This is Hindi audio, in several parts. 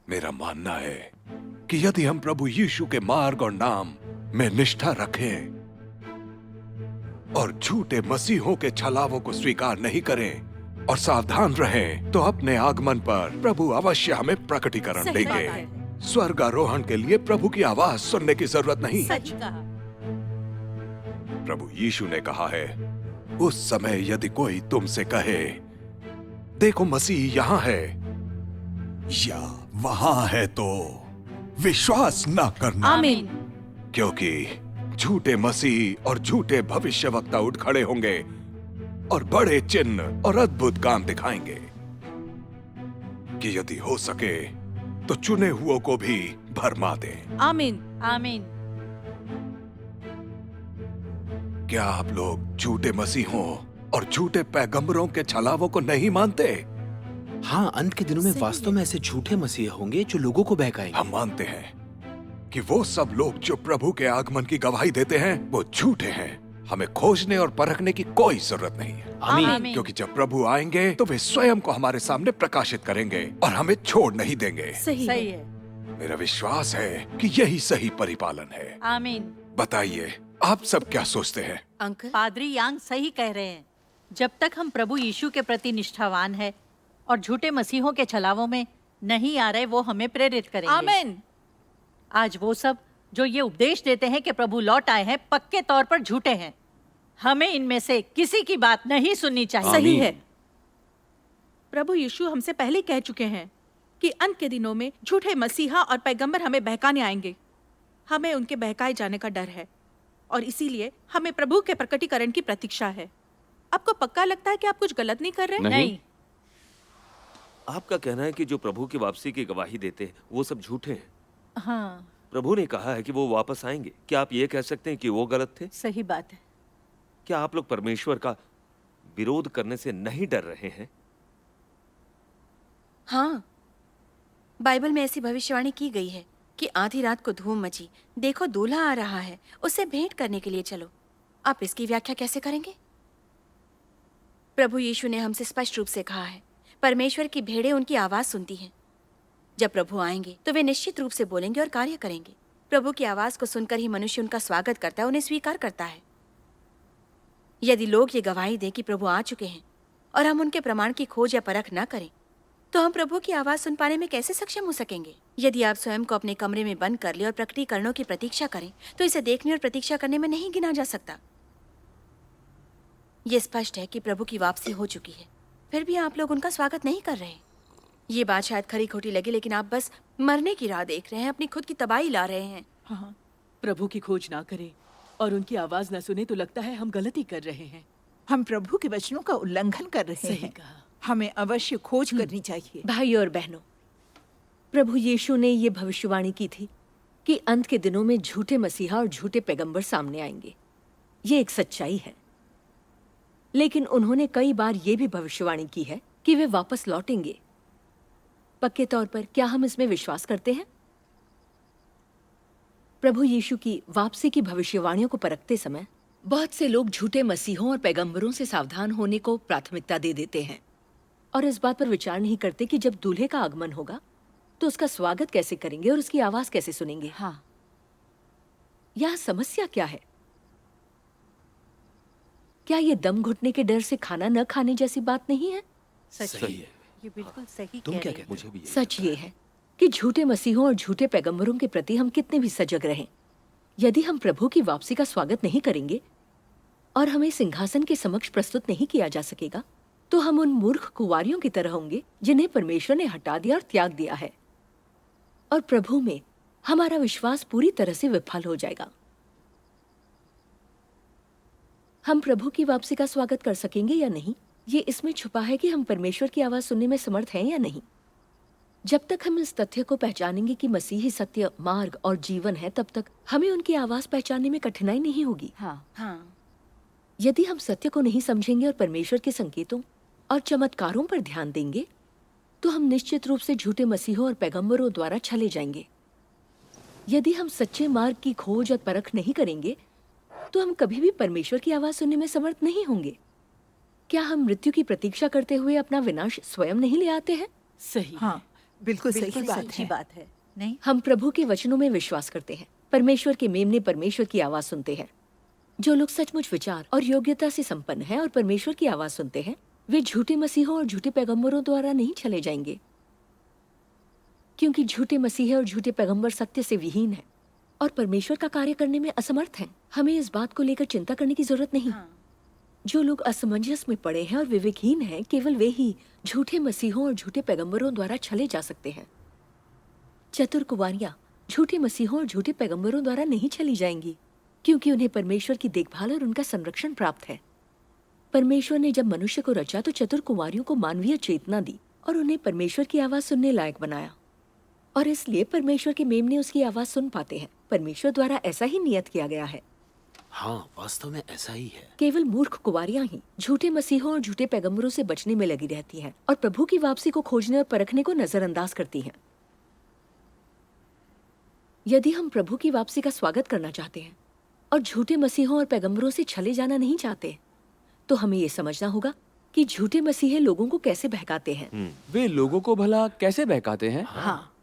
मेरा मानना है कि यदि हम प्रभु यीशु के मार्ग और नाम में निष्ठा रखें और झूठे मसीहों के छलावों को स्वीकार नहीं करें और सावधान रहें, तो अपने आगमन पर प्रभु अवश्य हमें प्रकटीकरण देंगे। स्वर्गारोहण के लिए प्रभु की आवाज सुनने की जरूरत नहीं। सच कहा। प्रभु यीशु ने कहा है, उस समय यदि कोई तुमसे कहे, देखो मसीह यहाँ है या वहां है, तो विश्वास न करना। आमीन। क्योंकि झूठे मसीह और झूठे भविष्यवक्ता उठ खड़े होंगे और बड़े चिन्ह और अद्भुत काम दिखाएंगे कि यदि हो सके तो चुने हुओं को भी भरमा दें। आमीन। आमीन। क्या आप लोग झूठे मसीहों और झूठे पैगंबरों के छलावों को नहीं मानते? हाँ, अंत के दिनों में वास्तव में ऐसे झूठे मसीह होंगे जो लोगों को बहकाएंगे। हम मानते हैं कि वो सब लोग जो प्रभु के आगमन की गवाही देते हैं वो झूठे हैं। हमें खोजने और परखने की कोई जरूरत नहीं है। आमीन। क्योंकि जब प्रभु आएंगे तो वे स्वयं को हमारे सामने प्रकाशित करेंगे और हमें छोड़ नहीं देंगे। सही है। मेरा विश्वास है कि यही सही परिपालन है। आमीन। बताइए, आप सब क्या सोचते हैं? अंकल, पादरी यांग सही कह रहे हैं। जब तक हम प्रभु यीशु के प्रति निष्ठावान है और झूठे मसीहों के छलावों में नहीं आ रहे, वो हमें प्रेरित करेंगे। आमीन। आज वो सब जो ये उपदेश देते हैं कि प्रभु लौट आए हैं, पक्के तौर पर झूठे हैं। हमें इनमें से किसी की बात नहीं सुननी चाहिए। सही है। प्रभु यीशु हमसे पहले कह चुके हैं कि अंत के दिनों में झूठे मसीहा और पैगंबर हमें बहकाने आएंगे। हमें उनके बहकाए जाने का डर है और इसीलिए हमें प्रभु के प्रकटीकरण की प्रतीक्षा है। आपको पक्का लगता है कि आप कुछ गलत नहीं कर रहे? नहीं। आपका कहना है कि जो प्रभु की वापसी की गवाही देते हैं वो सब झूठे हैं। हाँ, प्रभु ने कहा है कि वो वापस आएंगे। क्या आप ये कह सकते हैं कि वो गलत थे? सही बात है। क्या आप लोग परमेश्वर का विरोध करने से नहीं डर रहे हैं? हाँ, बाइबल में ऐसी भविष्यवाणी की गई है कि आधी रात को धूम मची, देखो दूल्हा आ रहा है, उससे भेंट करने के लिए चलो। आप इसकी व्याख्या कैसे करेंगे? प्रभु यीशु ने हमसे स्पष्ट रूप से कहा है, परमेश्वर की भेड़ें उनकी आवाज सुनती हैं। जब प्रभु आएंगे तो वे निश्चित रूप से बोलेंगे और कार्य करेंगे। प्रभु की आवाज को सुनकर ही मनुष्य उनका स्वागत करता है, उन्हें स्वीकार करता है। यदि लोग ये गवाही दें कि प्रभु आ चुके हैं और हम उनके प्रमाण की खोज या परख न करें, तो हम प्रभु की आवाज सुन पाने में कैसे सक्षम हो सकेंगे? यदि आप स्वयं को अपने कमरे में बंद कर ले और प्रकटीकरणों की प्रतीक्षा करें, तो इसे देखने और प्रतीक्षा करने में नहीं गिना जा सकता। ये स्पष्ट है कि प्रभु की वापसी हो चुकी है, फिर भी आप लोग उनका स्वागत नहीं कर रहे। ये बात शायद खरी खोटी लगे, लेकिन आप बस मरने की राह देख रहे हैं, अपनी खुद की तबाही ला रहे हैं। हाँ, प्रभु की खोज ना करें और उनकी आवाज न सुने तो लगता है हम गलती कर रहे हैं। हम प्रभु के वचनों का उल्लंघन कर रहे सही हैं। कहा। हमें अवश्य खोज करनी चाहिए। भाइयों और बहनों, प्रभु यीशु ने ये भविष्यवाणी की थी कि अंत के दिनों में झूठे मसीहा और झूठे पैगंबर सामने आएंगे। ये एक सच्चाई है, लेकिन उन्होंने कई बार ये भी भविष्यवाणी की है कि वे वापस लौटेंगे। पक्के तौर पर क्या हम इसमें विश्वास करते हैं? प्रभु यीशु की वापसी की भविष्यवाणियों को परखते समय बहुत से लोग झूठे मसीहों और पैगंबरों से सावधान होने को प्राथमिकता दे देते हैं और इस बात पर विचार नहीं करते कि जब दूल्हे का आगमन होगा तो उसका स्वागत कैसे करेंगे और उसकी आवाज कैसे सुनेंगे। हाँ, यह समस्या क्या है? क्या ये दम घुटने के डर से खाना न खाने जैसी बात नहीं है? सही है। ये बिल्कुल सही तुम कह क्या रहे हैं। कहते? मुझे भी यही सच ये है कि झूठे मसीहों और झूठे पैगंबरों के प्रति हम कितने भी सजग रहें, यदि हम प्रभु की वापसी का स्वागत नहीं करेंगे और हमें सिंहासन के समक्ष प्रस्तुत नहीं किया जा सकेगा, तो हम उन मूर्ख कुंवारियों की तरह होंगे जिन्हें परमेश्वर ने हटा दिया और त्याग दिया है, और प्रभु में हमारा विश्वास पूरी तरह से विफल हो जाएगा। हम प्रभु की वापसी का स्वागत कर सकेंगे या नहीं, ये इसमें छुपा है कि हम परमेश्वर की आवाज सुनने में समर्थ हैं या नहीं। जब तक हम इस तथ्य को पहचानेंगे कि मसीह ही सत्य, मार्ग और जीवन है, तब तक हमें उनकी आवाज पहचानने में कठिनाई नहीं होगी। हाँ, यदि हम सत्य को नहीं समझेंगे और परमेश्वर के संकेतों और चमत्कारों पर ध्यान देंगे, तो हम निश्चित रूप से झूठे मसीहों और पैगंबरों द्वारा छले जाएंगे। यदि हम सच्चे मार्ग की खोज और परख नहीं करेंगे, तो हम कभी भी परमेश्वर की आवाज सुनने में समर्थ नहीं होंगे। क्या हम मृत्यु की प्रतीक्षा करते हुए अपना विनाश स्वयं नहीं ले आते हैं? सही। हाँ, बिल्कुल सही बिल्कुल बात सच्ची है। बात है, नहीं? हम प्रभु के वचनों में विश्वास करते हैं। परमेश्वर के मेमने परमेश्वर की आवाज सुनते हैं। जो लोग सचमुच विचार और योग्यता से संपन्न हैं और परमेश्वर की आवाज सुनते हैं, वे झूठे मसीहों और झूठे पैगंबरों द्वारा नहीं छले जाएंगे, क्योंकि झूठे मसीह और झूठे पैगंबर सत्य से विहीन हैं और परमेश्वर का कार्य करने में असमर्थ हैं। हमें इस बात को लेकर चिंता करने की जरूरत नहीं। जो लोग असमंजस में पड़े हैं और विवेकहीन हैं, केवल वे ही झूठे मसीहों और झूठे पैगंबरों द्वारा छले जा सकते हैं। चतुर कुंवारियां झूठे मसीहों और झूठे पैगंबरों द्वारा नहीं छली जाएंगी, क्योंकि उन्हें परमेश्वर की देखभाल और उनका संरक्षण प्राप्त है। परमेश्वर ने जब मनुष्य को रचा तो चतुर कुंवारियों को मानवीय चेतना दी और उन्हें परमेश्वर की आवाज सुनने लायक बनाया, और इसलिए परमेश्वर के मेमने उसकी आवाज सुन पाते हैं। परमेश्वर द्वारा ऐसा ही नियत किया गया है। हाँ, वास्तव में ऐसा ही है। केवल मूर्ख कुंवारियां ही झूठे मसीहों और झूठे पैगंबरों से बचने में लगी रहती हैं और प्रभु की वापसी को खोजने और परखने को नजरअंदाज करती हैं। यदि हम प्रभु की वापसी का स्वागत करना चाहते हैं और झूठे मसीहों और पैगंबरों से छले जाना नहीं चाहते, तो हमें ये समझना होगा कि झूठे मसीह लोगों को कैसे बहकाते हैं। वे लोगों को भला कैसे बहकाते हैं? हाँ,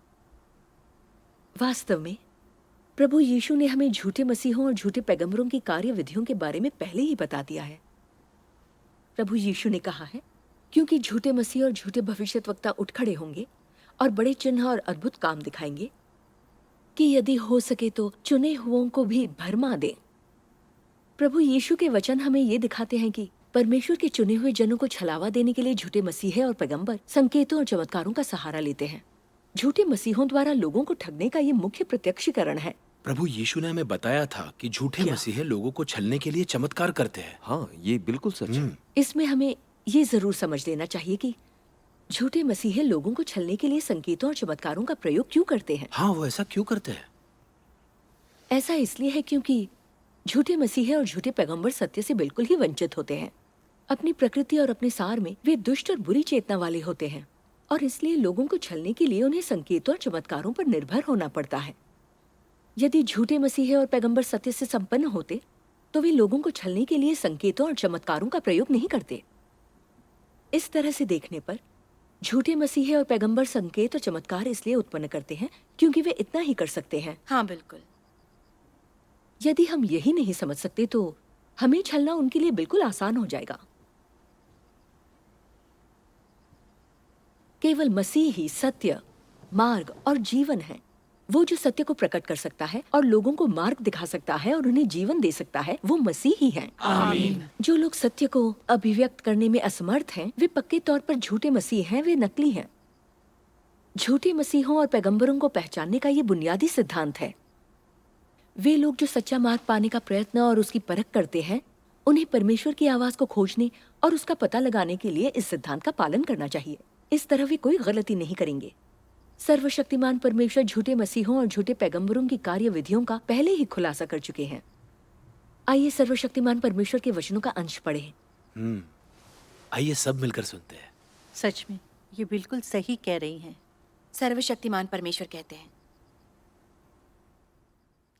वास्तव में प्रभु यीशु ने हमें झूठे मसीहों और झूठे पैगंबरों की कार्य विधियों के बारे में पहले ही बता दिया है। प्रभु यीशु ने कहा है, क्योंकि झूठे मसीह और झूठे भविष्यद्वक्ता उठ खड़े होंगे और बड़े चिन्ह और अद्भुत काम दिखाएंगे कि यदि हो सके तो चुने हुओं को भी भरमा दें। प्रभु यीशु के वचन हमें ये दिखाते हैं कि परमेश्वर के चुने हुए जनों को छलावा देने के लिए झूठे मसीह और पैगंबर संकेतों और चमत्कारों का सहारा लेते हैं। झूठे मसीहों द्वारा लोगों को ठगने का ये मुख्य प्रत्यक्षीकरण है। प्रभु यीशु ने हमें बताया था कि झूठे मसीह लोगों को छलने के लिए चमत्कार करते हैं। हाँ, ये बिल्कुल सच है। इसमें हमें ये जरूर समझ लेना चाहिए कि झूठे मसीह लोगों को छलने के लिए संकेतों और चमत्कारों का प्रयोग क्यों करते हैं। हाँ, वो ऐसा क्यों करते हैं? ऐसा इसलिए है क्योंकि झूठे मसीह और झूठे पैगंबर सत्य से बिल्कुल ही वंचित होते हैं। अपनी प्रकृति और अपने सार में वे दुष्ट और बुरी चेतना वाले होते हैं, और इसलिए लोगों को छलने के लिए उन्हें संकेतों और चमत्कारों पर निर्भर होना पड़ता है। यदि झूठे मसीह और पैगंबर सत्य से संपन्न होते तो वे लोगों को छलने के लिए संकेतों और चमत्कारों का प्रयोग नहीं करते। इस तरह से देखने पर झूठे मसीह और पैगंबर संकेत और चमत्कार इसलिए उत्पन्न करते हैं क्योंकि वे इतना ही कर सकते हैं। हाँ बिल्कुल। यदि हम यही नहीं समझ सकते तो हमें छलना उनके लिए बिल्कुल आसान हो जाएगा। केवल मसीह ही सत्य, मार्ग और जीवन है। वो जो सत्य को प्रकट कर सकता है और लोगों को मार्ग दिखा सकता है और उन्हें जीवन दे सकता है, वो मसीह ही है। आमीन। जो लोग सत्य को अभिव्यक्त करने में असमर्थ हैं, वे पक्के तौर पर झूठे मसीह हैं, वे नकली हैं। झूठे मसीहों और पैगंबरों को पहचानने का ये बुनियादी सिद्धांत है। वे लोग जो सच्चा मार्ग पाने का प्रयत्न और उसकी परख करते हैं, उन्हें परमेश्वर की आवाज को खोजने और उसका पता लगाने के लिए इस सिद्धांत का पालन करना चाहिए। इस तरह वे कोई गलती नहीं करेंगे। सर्वशक्तिमान परमेश्वर झूठे मसीहों और झूठे पैगंबरों की कार्य विधियों का पहले ही खुलासा कर चुके हैं। आइए सर्वशक्तिमान परमेश्वर के वचनों का अंश पढ़ें। आइए सब मिलकर सुनते हैं। सच में ये बिल्कुल सही कह रही हैं। सर्वशक्तिमान परमेश्वर कहते हैं,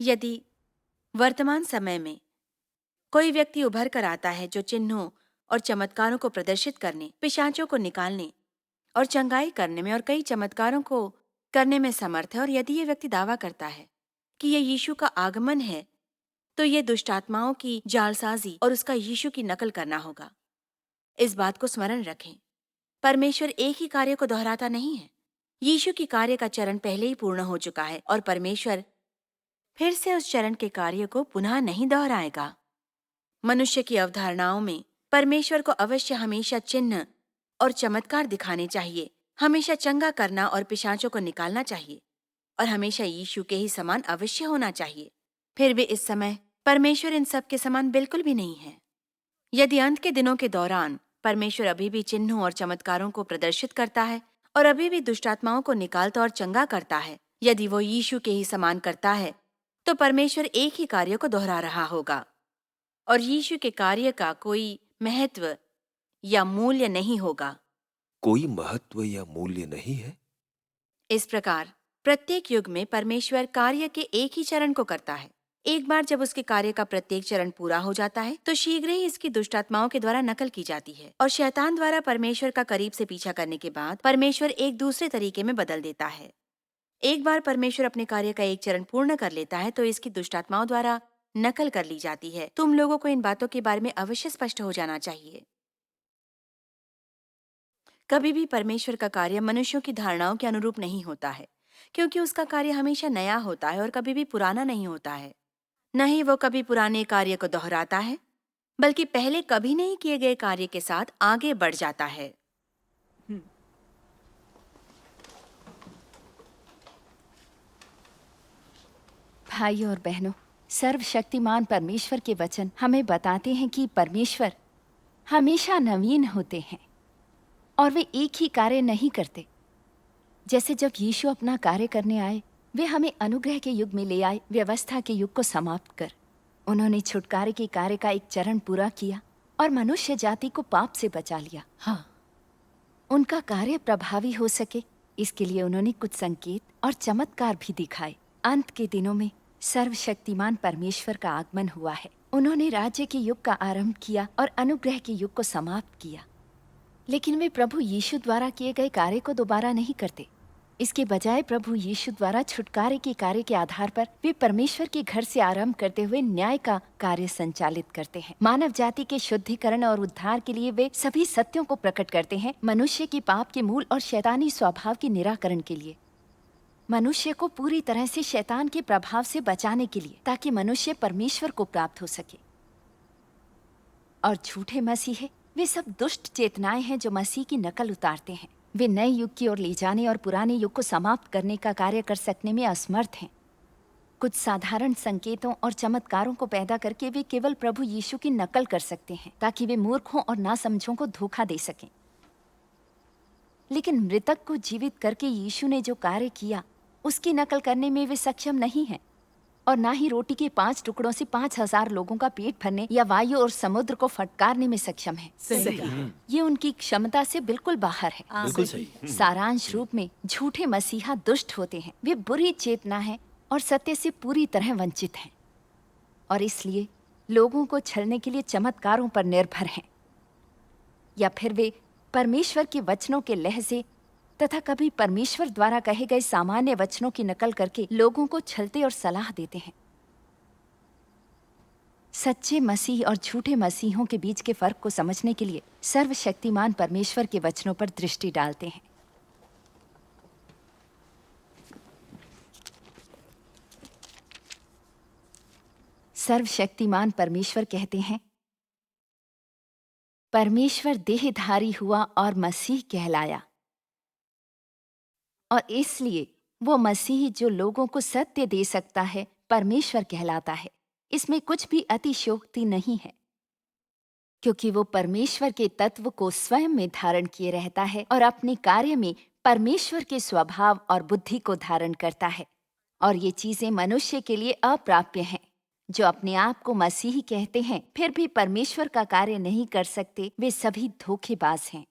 यदि वर्तमान समय में कोई व्यक्ति उभर कर आता है जो चिन्हों और चमत्कारों को प्रदर्शित करने, पिशाचों को निकालने और चंगाई करने में और कई चमत्कारों को करने में समर्थ है, और यदि ये व्यक्ति दावा करता है कि ये यीशु का आगमन है, तो ये दुष्टात्माओं की जालसाजी और उसका यीशु की नकल करना होगा। इस बात को स्मरण रखें, परमेश्वर एक ही कार्य को दोहराता नहीं है। यीशु की कार्य का चरण पहले ही पूर्ण हो चुका है और परमेश्वर फिर से उस चरण के कार्य को पुनः नहीं दोहराएगा। मनुष्य की अवधारणाओं में परमेश्वर को अवश्य हमेशा चिन्ह और चमत्कार दिखाने चाहिए, हमेशा चंगा करना और पिशाचों को निकालना चाहिए, और हमेशा यीशु के ही समान अवश्य होना चाहिए। फिर भी इस समय परमेश्वर इन सब के समान बिल्कुल भी नहीं है। यदि अंत के दिनों के दौरान परमेश्वर अभी भी चिन्हों और चमत्कारों को प्रदर्शित करता है और अभी भी दुष्टात्माओं को निकालता और चंगा करता है, यदि वो यीशु के ही समान करता है, तो परमेश्वर एक ही कार्य को दोहरा रहा होगा और यीशु के कार्य का कोई महत्व या मूल्य नहीं होगा। कोई महत्व या मूल्य नहीं है। इस प्रकार प्रत्येक युग में परमेश्वर कार्य के एक ही चरण को करता है, एक बार जब उसके कार्य का प्रत्येक चरण पूरा हो जाता है तो शीघ्र ही इसकी दुष्ट आत्माओं के द्वारा नकल की जाती है और शैतान द्वारा परमेश्वर का करीब से पीछा करने के बाद परमेश्वर एक दूसरे तरीके में बदल देता है। एक बार परमेश्वर अपने कार्य का एक चरण पूर्ण कर लेता है तो इसकी दुष्ट आत्माओं द्वारा नकल कर ली जाती है। तुम लोगों को इन बातों के बारे में अवश्य स्पष्ट हो जाना चाहिए। कभी भी परमेश्वर का कार्य मनुष्यों की धारणाओं के अनुरूप नहीं होता है, क्योंकि उसका कार्य हमेशा नया होता है और कभी भी पुराना नहीं होता है। न ही वो कभी पुराने कार्य को दोहराता है, बल्कि पहले कभी नहीं किए गए कार्य के साथ आगे बढ़ जाता है। भाई और बहनों, सर्वशक्तिमान परमेश्वर के वचन हमें बताते हैं कि परमेश्वर हमेशा नवीन होते हैं और वे एक ही कार्य नहीं करते। जैसे जब यीशु अपना कार्य करने आए, वे हमें अनुग्रह के युग में ले आए, व्यवस्था के युग को समाप्त कर। उन्होंने छुटकारे के कार्य का एक चरण पूरा किया और मनुष्य जाति को पाप से बचा लिया। हाँ, उनका कार्य प्रभावी हो सके इसके लिए उन्होंने कुछ संकेत और चमत्कार भी दिखाए। अंत के दिनों में सर्वशक्तिमान परमेश्वर का आगमन हुआ है। उन्होंने राज्य के युग का आरंभ किया और अनुग्रह के युग को समाप्त किया। लेकिन वे प्रभु यीशु द्वारा किए गए कार्य को दोबारा नहीं करते। इसके बजाय प्रभु यीशु द्वारा छुटकारे के कार्य के आधार पर वे परमेश्वर के घर से आरंभ करते हुए न्याय का कार्य संचालित करते हैं। मानव जाति के शुद्धिकरण और उद्धार के लिए वे सभी सत्यों को प्रकट करते हैं। मनुष्य के पाप के मूल और शैतानी स्वभाव के निराकरण के लिए, मनुष्य को पूरी तरह से शैतान के प्रभाव से बचाने के लिए, ताकि मनुष्य परमेश्वर को प्राप्त हो सके। और झूठे मसीह वे सब दुष्ट चेतनाएं हैं जो मसीह की नकल उतारते हैं। वे नए युग की ओर ले जाने और पुराने युग को समाप्त करने का कार्य कर सकने में असमर्थ हैं। कुछ साधारण संकेतों और चमत्कारों को पैदा करके वे केवल प्रभु यीशु की नकल कर सकते हैं, ताकि वे मूर्खों और नासमझों को धोखा दे सकें। लेकिन मृतक को जीवित करके यीशु ने जो कार्य किया, उसकी नकल करने में वे सक्षम नहीं हैं, और ना ही रोटी के 5 टुकड़ों से 5000 लोगों का पेट भरने या वायु और समुद्र को फटकारने में सक्षम है। सही। ये उनकी क्षमता से बिल्कुल बाहर है। बिल्कुल सही। सारांश रूप में झूठे मसीहा दुष्ट होते हैं। वे बुरी चेतना है और सत्य से पूरी तरह वंचित हैं, और इसलिए लोगों को छलने के लिए चमत्कारों पर निर्भर हैं, या फिर वे परमेश्वर के वचनों के लहजे तथा कभी परमेश्वर द्वारा कहे गए सामान्य वचनों की नकल करके लोगों को छलते और सलाह देते हैं। सच्चे मसीह और झूठे मसीहों के बीच के फर्क को समझने के लिए सर्वशक्तिमान परमेश्वर के वचनों पर दृष्टि डालते हैं। सर्वशक्तिमान परमेश्वर कहते हैं, परमेश्वर देहधारी हुआ और मसीह कहलाया, और इसलिए वो मसीह जो लोगों को सत्य दे सकता है परमेश्वर कहलाता है। इसमें कुछ भी अतिशयोक्ति नहीं है, क्योंकि वो परमेश्वर के तत्व को स्वयं में धारण किए रहता है और अपने कार्य में परमेश्वर के स्वभाव और बुद्धि को धारण करता है। और ये चीजें मनुष्य के लिए अप्राप्य हैं, जो अपने आप को मसीही कहते हैं फिर भी परमेश्वर का कार्य नहीं कर सकते। वे सभी धोखेबाज हैं।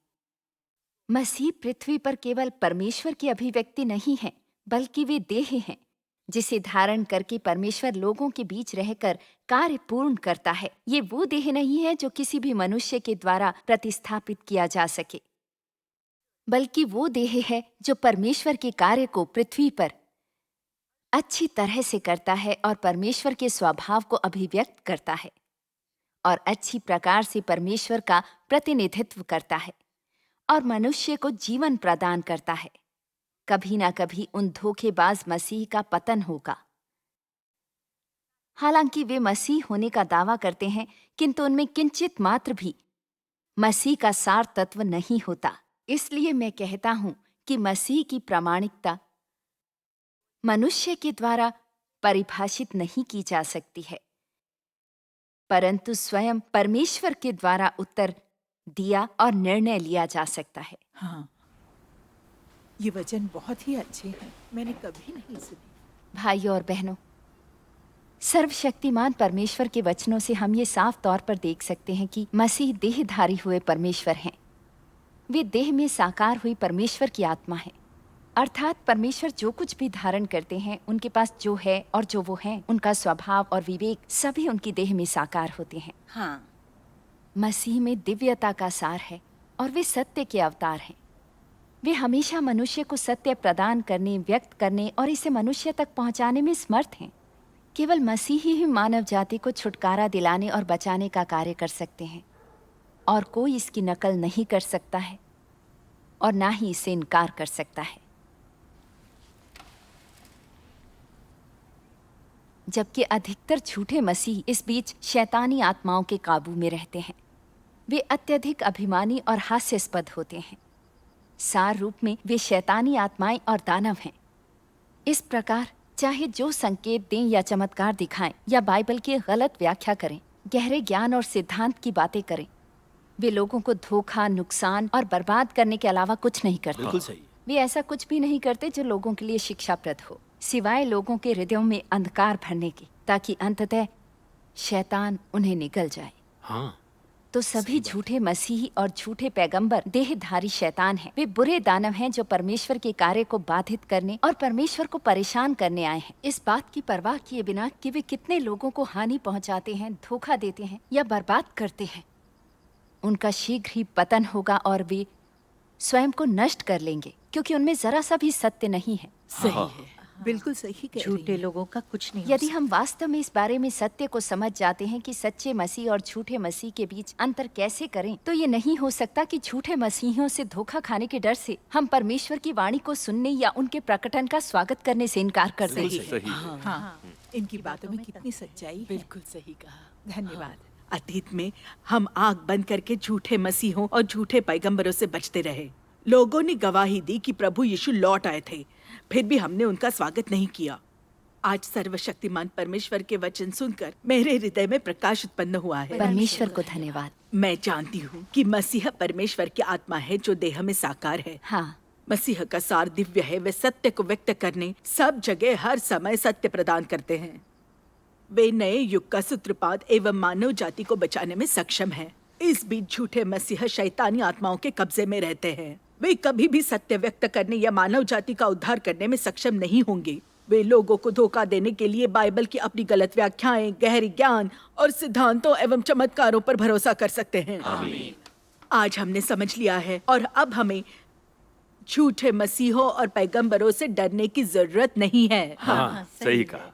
मसीह पृथ्वी पर केवल परमेश्वर की अभिव्यक्ति नहीं है, बल्कि वे देह हैं, जिसे धारण करके परमेश्वर लोगों के बीच रहकर कार्य पूर्ण करता है। ये वो देह नहीं है जो किसी भी मनुष्य के द्वारा प्रतिस्थापित किया जा सके, बल्कि वो देह है जो परमेश्वर के कार्य को पृथ्वी पर अच्छी तरह से करता है और परमेश्वर के स्वभाव को अभिव्यक्त करता है और अच्छी प्रकार से परमेश्वर का प्रतिनिधित्व करता है और मनुष्य को जीवन प्रदान करता है। कभी ना कभी उन धोखेबाज मसीह का पतन होगा। हालांकि वे मसीह होने का दावा करते हैं, किंतु उनमें किंचित मात्र भी मसीह का सार तत्व नहीं होता। इसलिए मैं कहता हूं कि मसीह की प्रामाणिकता मनुष्य के द्वारा परिभाषित नहीं की जा सकती है, परंतु स्वयं परमेश्वर के द्वारा उत्तर दिया और निर्णय लिया जा सकता है। हाँ, ये वचन बहुत ही अच्छे हैं, मैंने कभी नहीं सुने। भाइयों और बहनों, सर्वशक्तिमान परमेश्वर के वचनों से हम ये साफ तौर पर देख सकते हैं कि मसीह देहधारी हुए परमेश्वर हैं। वे देह में साकार हुई परमेश्वर की आत्मा है अर्थात परमेश्वर जो कुछ भी धारण करते हैं, उनके पास जो है और जो वो हैं, उनका स्वभाव और विवेक सभी उनकी देह में साकार होते हैं। हाँ, मसीह में दिव्यता का सार है और वे सत्य के अवतार हैं। वे हमेशा मनुष्य को सत्य प्रदान करने, व्यक्त करने और इसे मनुष्य तक पहुंचाने में समर्थ हैं। केवल मसीह ही मानव जाति को छुटकारा दिलाने और बचाने का कार्य कर सकते हैं और कोई इसकी नकल नहीं कर सकता है और ना ही इसे इनकार कर सकता है। जबकि अधिकतर झूठे मसीह इस बीच शैतानी आत्माओं के काबू में रहते हैं। वे अत्यधिक अभिमानी और हास्यास्पद होते हैं। सार रूप में वे शैतानी आत्माएं और दानव हैं। इस प्रकार चाहे जो संकेत दें या चमत्कार दिखाएं या बाइबल की गलत व्याख्या करें, गहरे ज्ञान और सिद्धांत की बातें करें, वे लोगों को धोखा, नुकसान और बर्बाद करने के अलावा कुछ नहीं करते। बिल्कुल सही। वे ऐसा कुछ भी नहीं करते जो लोगों के लिए शिक्षाप्रद हो, सिवाय लोगों के हृदयों में अंधकार भरने की, ताकि अंततः शैतान उन्हें निगल जाए। हाँ, तो सभी झूठे मसीही और झूठे पैगंबर देहधारी शैतान हैं। वे बुरे दानव हैं जो परमेश्वर के कार्य को बाधित करने और परमेश्वर को परेशान करने आए हैं, इस बात की परवाह किए बिना कि वे कितने लोगों को हानि पहुंचाते हैं, धोखा देते हैं या बर्बाद करते हैं। उनका शीघ्र ही पतन होगा और वे स्वयं को नष्ट कर लेंगे, क्योंकि उनमें जरा सा भी सत्य नहीं है। सही है। बिल्कुल सही कह रही झूठे हैं। लोगों का कुछ नहीं हो यदि हम वास्तव में इस बारे में सत्य को समझ जाते हैं कि सच्चे मसीह और झूठे मसीह के बीच अंतर कैसे करें, तो ये नहीं हो सकता कि झूठे मसीहियों से धोखा खाने के डर से हम परमेश्वर की वाणी को सुनने या उनके प्रकटन का स्वागत करने से इनकार कर दें। सही है। हाँ, इनकी बातों में कितनी सच्चाई है। बिल्कुल सही कहा। धन्यवाद। अतीत में हम आंख बंद करके झूठे मसीहों और झूठे पैगंबरों से बचते रहे। लोगों ने गवाही दी कि प्रभु यीशु लौट आए थे, फिर भी हमने उनका स्वागत नहीं किया। आज सर्वशक्तिमान परमेश्वर के वचन सुनकर मेरे हृदय में प्रकाश उत्पन्न हुआ है। परमेश्वर को धन्यवाद। मैं जानती हूँ कि मसीह परमेश्वर की आत्मा है जो देह में साकार है। हाँ, मसीह का सार दिव्य है। वे सत्य को व्यक्त करने सब जगह हर समय सत्य प्रदान करते हैं। वे नए युग का सूत्रपात एवं मानव जाति को बचाने में सक्षम हैं। इस बीच झूठे मसीह शैतानी आत्माओं के कब्जे में रहते हैं। वे कभी भी सत्य व्यक्त करने या मानव जाति का उद्धार करने में सक्षम नहीं होंगे। वे लोगों को धोखा देने के लिए बाइबल की अपनी गलत व्याख्याएं, गहरी ज्ञान और सिद्धांतों एवं चमत्कारों पर भरोसा कर सकते हैं। आज हमने समझ लिया है और अब हमें झूठे मसीहों और पैगंबरों से डरने की जरूरत नहीं है। हाँ, सही कहा।